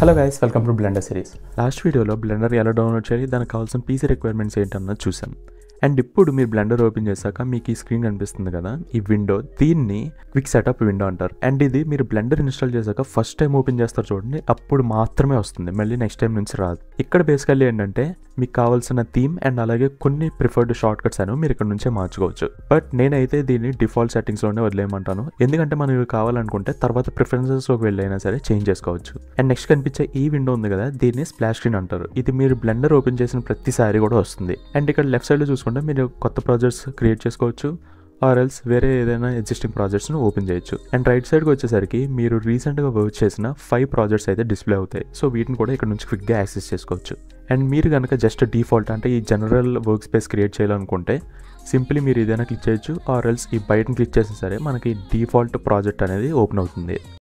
Hello guys, welcome to blender series. Last వీడియోలో blender ఎలా download చేయాలి, దానికి కావాల్సిన పీసీ రిక్వైర్మెంట్స్ ఏంటన్నది చూసాం. అండ్ ఇప్పుడు మీరు బ్లెండర్ ఓపెన్ చేశాక మీకు ఈ స్క్రీన్ కనిపిస్తుంది కదా, ఈ విండో, దీన్ని క్విక్ సెటప్ విండో అంటారు. అండ్ ఇది మీరు బ్లెండర్ ఇన్స్టాల్ చేశాక ఫస్ట్ టైం ఓపెన్ చేస్తారు చూడండి, అప్పుడు మాత్రమే వస్తుంది, మళ్ళీ నెక్స్ట్ టైం నుంచి రాదు. ఇక్కడ బేసికల్లీ ఏంటంటే మీకు కావాల్సిన థీమ్ అండ్ అలాగే కొన్ని ప్రిఫర్డ్ షార్ట్ కట్స్ అనేవి మీరు ఇక్కడ నుంచే మార్చుకోవచ్చు. బట్ నేనైతే దీన్ని డిఫాల్ట్ సెట్టింగ్స్లోనే వదిలేయమంటాను, ఎందుకంటే మనం ఇవి కావాలనుకుంటే తర్వాత ప్రిఫరెన్సెస్లోకి వెళ్ళైనా సరే చేంజ్ చేసుకోవచ్చు. అండ్ నెక్స్ట్ కనిపించే ఈ విండో ఉంది కదా, దీన్ని స్ప్లాష్ స్క్రీన్ అంటారు. ఇది మీరు బ్లెండర్ ఓపెన్ చేసిన ప్రతిసారి కూడా వస్తుంది. అండ్ ఇక్కడ లెఫ్ట్ సైడ్లో చూసుకుంటే మీరు కొత్త ప్రాజెక్ట్స్ క్రియేట్ చేసుకోవచ్చు, ఆర్ ఎల్స్ వేరే ఏదైనా ఎగ్జిస్టింగ్ ప్రాజెక్ట్స్ను ఓపెన్ చేయొచ్చు. అండ్ రైట్ సైడ్కి వచ్చేసరికి మీరు రీసెంట్గా వర్క్ చేసిన 5 ప్రాజెక్ట్స్ అయితే డిస్ప్లే అవుతాయి. సో వీటిని కూడా ఇక్కడ నుంచి క్విక్గా యాక్సెస్ చేసుకోవచ్చు. అండ్ మీరు కనుక జస్ట్ డిఫాల్ట్ అంటే ఈ జనరల్ వర్క్ స్పేస్ క్రియేట్ చేయాలనుకుంటే సింప్లీ మీరు ఏదైనా క్లిక్ చేయొచ్చు, ఆర్ ఎల్స్ ఈ బయటని క్లిక్ చేసినా సరే మనకి డిఫాల్ట్ ప్రాజెక్ట్ అనేది ఓపెన్ అవుతుంది.